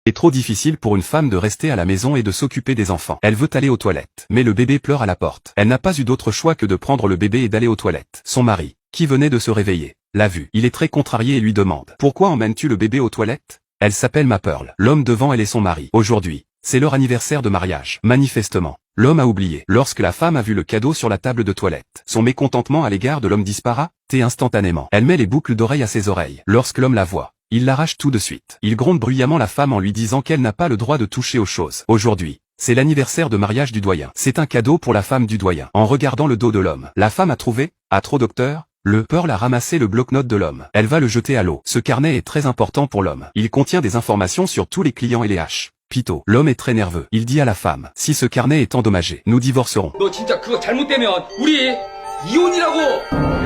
C'est trop difficile pour une femme de rester à la maison et de s'occuper des enfants. Elle veut aller aux toilettes. Mais le bébé pleure à la porte. Elle n'a pas eu d'autre choix que de prendre le bébé et d'aller aux toilettes. Son mari, qui venait de se réveiller, l'a vu. Il est très contrarié et lui demande « Pourquoi emmènes-tu le bébé aux toilettes ?» Elle s'appelle Ma Pearl. L'homme devant elle est son mari. Aujourd'hui, c'est leur anniversaire de mariage. Manifestement, l'homme a oublié. Lorsque la femme a vu le cadeau sur la table de toilette, son mécontentement à l'égard de l'homme disparaît instantanément. Elle met les boucles d'oreilles à ses oreilles. Lorsque l'homme la voit, il l'arrache tout de suite. Il gronde bruyamment la femme en lui disant qu'elle n'a pas le droit de toucher aux choses. Aujourd'hui, c'est l'anniversaire de mariage du doyen. C'est un cadeau pour la femme du doyen. En regardant le dos de l'homme, la femme a trouvé, trop docteur, le Pearl a ramassé le bloc-notes de l'homme. Elle va le jeter à l'eau. Ce carnet est très important pour l'homme. Il contient des informations sur tous les clients et les H. Pito. L'homme est très nerveux. Il dit à la femme, si ce carnet est endommagé, nous divorcerons. 너 진짜 그거 잘못되면 우리 이혼이라고!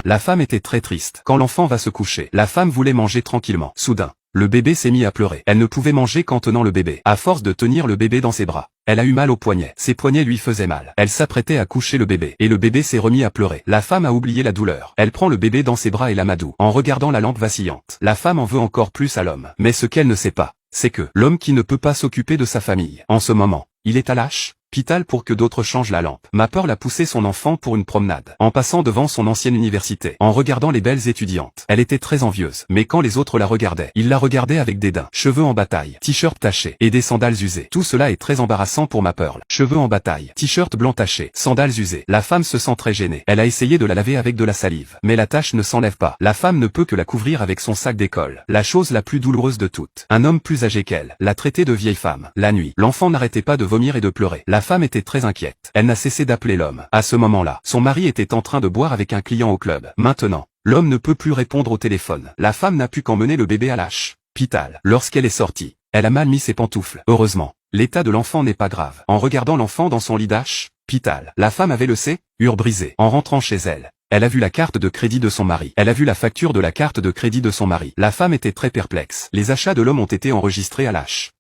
La femme était très triste. Quand l'enfant va se coucher, la femme voulait manger tranquillement. Soudain, le bébé s'est mis à pleurer. Elle ne pouvait manger qu'en tenant le bébé. À force de tenir le bébé dans ses bras, elle a eu mal aux poignets. Ses poignets lui faisaient mal. Elle s'apprêtait à coucher le bébé. Et le bébé s'est remis à pleurer. La femme a oublié la douleur. Elle prend le bébé dans ses bras et l'amadoue. En regardant la lampe vacillante, la femme en veut encore plus à l'homme. Mais ce qu'elle ne sait pas, c'est que l'homme qui ne peut pas s'occuper de sa famille, en ce moment, il est à l'hôpital pour que d'autres changent la lampe. Ma Pearl a poussé son enfant pour une promenade, en passant devant son ancienne université, en regardant les belles étudiantes. Elle était très envieuse, mais quand les autres la regardaient, ils la regardaient avec dédain. Cheveux en bataille, t-shirt taché, et des sandales usées. Tout cela est très embarrassant pour Ma Pearl. Cheveux en bataille, t-shirt blanc taché, sandales usées. La femme se sent très gênée. Elle a essayé de la laver avec de la salive, mais la tache ne s'enlève pas. La femme ne peut que la couvrir avec son sac d'école. La chose la plus douloureuse de toutes, un homme plus âgé qu'elle l'a traitée de vieille femme. La nuit, l'enfant n'arrêtait pas de vomir et de pleurer. La femme était très inquiète. Elle n'a cessé d'appeler l'homme. À ce moment-là, son mari était en train de boire avec un client au club. Maintenant, l'homme ne peut plus répondre au téléphone. La femme n'a pu qu'emmener le bébé à l'hôpital. Lorsqu'elle est sortie, elle a mal mis ses pantoufles. Heureusement, l'état de l'enfant n'est pas grave. En regardant l'enfant dans son lit d'hôpital, la femme avait le cœur brisé. En rentrant chez elle, elle a vu la carte de crédit de son mari. Elle a vu la facture de la carte de crédit de son mari. La femme était très perplexe. Les achats de l'homme ont été enregistrés à l'hôpital.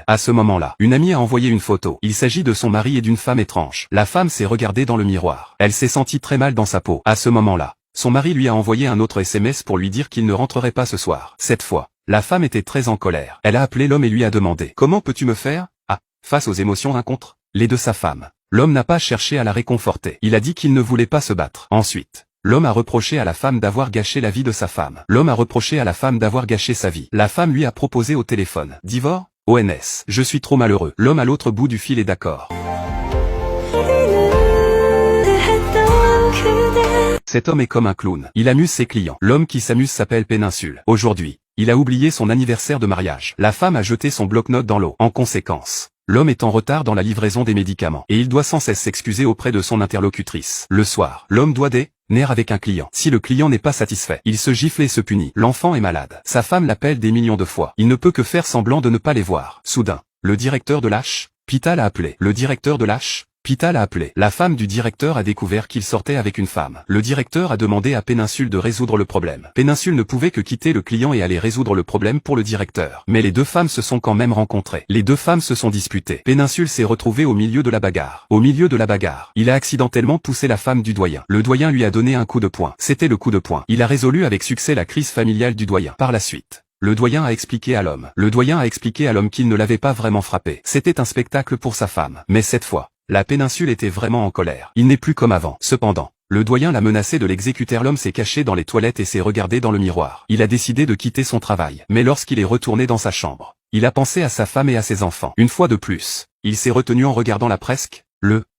À ce moment-là, une amie a envoyé une photo. Il s'agit de son mari et d'une femme étrange. La femme s'est regardée dans le miroir. Elle s'est sentie très mal dans sa peau. À ce moment-là, son mari lui a envoyé un autre SMS pour lui dire qu'il ne rentrerait pas ce soir. Cette fois, la femme était très en colère. Elle a appelé l'homme et lui a demandé « Comment peux-tu me faire ?» Face aux émotions contre les de sa femme, l'homme n'a pas cherché à la réconforter. Il a dit qu'il ne voulait pas se battre. Ensuite, l'homme a reproché à la femme d'avoir gâché la vie de sa femme. L'homme a reproché à la femme d'avoir gâché sa vie. La femme lui a proposé au téléphone « Divorce ? ONS. Je suis trop malheureux. » L'homme à l'autre bout du fil est d'accord. Cet homme est comme un clown. Il amuse ses clients. L'homme qui s'amuse s'appelle Péninsule. Aujourd'hui, il a oublié son anniversaire de mariage. La femme a jeté son bloc-notes dans l'eau. En conséquence, l'homme est en retard dans la livraison des médicaments. Et il doit sans cesse s'excuser auprès de son interlocutrice. Le soir, l'homme doit dîner avec un client. Si le client n'est pas satisfait, il se gifle et se punit. L'enfant est malade. Sa femme l'appelle des millions de fois. Il ne peut que faire semblant de ne pas les voir. Soudain, le directeur de l'hôpital a appelé. Le directeur de l'hôpital a appelé. La femme du directeur a découvert qu'il sortait avec une femme. Le directeur a demandé à Péninsule de résoudre le problème. Péninsule ne pouvait que quitter le client et aller résoudre le problème pour le directeur. Mais les deux femmes se sont quand même rencontrées. Les deux femmes se sont disputées. Péninsule s'est retrouvée au milieu de la bagarre. Au milieu de la bagarre, il a accidentellement poussé la femme du doyen. Le doyen lui a donné un coup de poing. C'était le coup de poing. Il a résolu avec succès la crise familiale du doyen. Par la suite, le doyen a expliqué à l'homme. Le doyen a expliqué à l'homme qu'il ne l'avait pas vraiment frappé. C'était un spectacle pour sa femme. Mais cette fois, la Péninsule était vraiment en colère. Il n'est plus comme avant. Cependant, le doyen l'a menacé de l'exécuter. L'homme s'est caché dans les toilettes et s'est regardé dans le miroir. Il a décidé de quitter son travail. Mais lorsqu'il est retourné dans sa chambre, il a pensé à sa femme et à ses enfants. Une fois de plus, il s'est retenu en regardant la presque.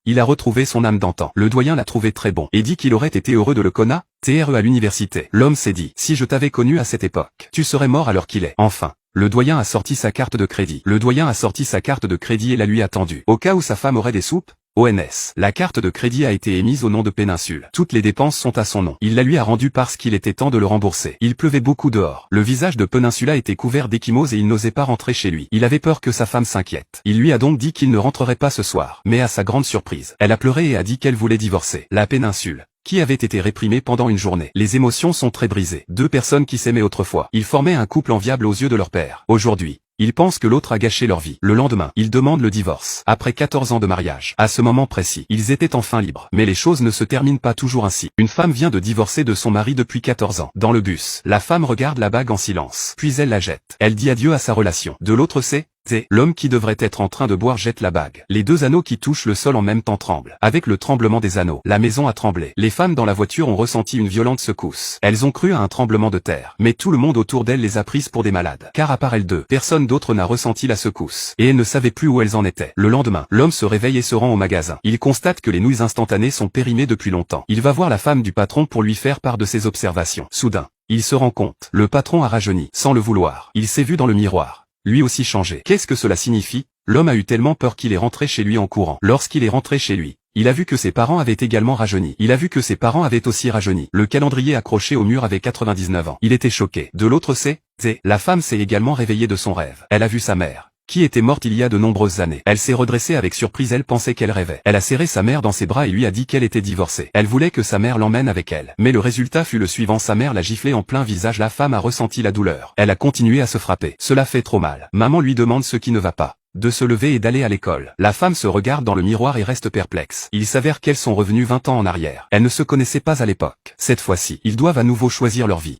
Il a retrouvé son âme d'antan. Le doyen l'a trouvé très bon et dit qu'il aurait été heureux de le connaître à l'université. L'homme s'est dit, si je t'avais connu à cette époque, tu serais mort à l'heure qu'il est. Enfin, le doyen a sorti sa carte de crédit. Le doyen a sorti sa carte de crédit et la lui a tendue. Au cas où sa femme aurait des soupes, ONS. La carte de crédit a été émise au nom de Péninsule. Toutes les dépenses sont à son nom. Il la lui a rendue parce qu'il était temps de le rembourser. Il pleuvait beaucoup dehors. Le visage de Péninsula était couvert d'échymoses et il n'osait pas rentrer chez lui. Il avait peur que sa femme s'inquiète. Il lui a donc dit qu'il ne rentrerait pas ce soir. Mais à sa grande surprise, elle a pleuré et a dit qu'elle voulait divorcer. La Péninsule, qui avait été réprimée pendant une journée. Les émotions sont très brisées. Deux personnes qui s'aimaient autrefois. Ils formaient un couple enviable aux yeux de leur père. Aujourd'hui, Ils pensent que l'autre a gâché leur vie. Le lendemain, ils demandent le divorce. Après 14 ans de mariage. À ce moment précis, ils étaient enfin libres. Mais les choses ne se terminent pas toujours ainsi. Une femme vient de divorcer de son mari depuis 14 ans. Dans le bus, la femme regarde la bague en silence. Puis elle la jette. Elle dit adieu à sa relation. De l'autre c'est l'homme qui devrait être en train de boire jette la bague. Les deux anneaux qui touchent le sol en même temps tremblent. Avec le tremblement des anneaux, la maison a tremblé. Les femmes dans la voiture ont ressenti une violente secousse. Elles ont cru à un tremblement de terre. Mais tout le monde autour d'elles les a prises pour des malades. Car à part elles deux, personne d'autre n'a ressenti la secousse. Et elles ne savaient plus où elles en étaient. Le lendemain, l'homme se réveille et se rend au magasin. Il constate que les nouilles instantanées sont périmées depuis longtemps. Il va voir la femme du patron pour lui faire part de ses observations. Soudain, il se rend compte. Le patron a rajeuni, sans le vouloir. Il s'est vu dans le miroir. Lui aussi changé. Qu'est-ce que cela signifie? L'homme a eu tellement peur qu'il est rentré chez lui en courant. Lorsqu'il est rentré chez lui, il a vu que ses parents avaient également rajeuni. Il a vu que ses parents avaient aussi rajeuni. Le calendrier accroché au mur avait 99 ans. Il était choqué. De l'autre c'est la femme s'est également réveillée de son rêve. Elle a vu sa mère, qui était morte il y a de nombreuses années. Elle s'est redressée avec surprise, elle pensait qu'elle rêvait. Elle a serré sa mère dans ses bras et lui a dit qu'elle était divorcée. Elle voulait que sa mère l'emmène avec elle. Mais le résultat fut le suivant, sa mère l'a giflé en plein visage, la femme a ressenti la douleur. Elle a continué à se frapper. Cela fait trop mal. Maman lui demande ce qui ne va pas. De se lever et d'aller à l'école. La femme se regarde dans le miroir et reste perplexe. Il s'avère qu'elles sont revenues 20 ans en arrière. Elles ne se connaissaient pas à l'époque. Cette fois-ci, ils doivent à nouveau choisir leur vie.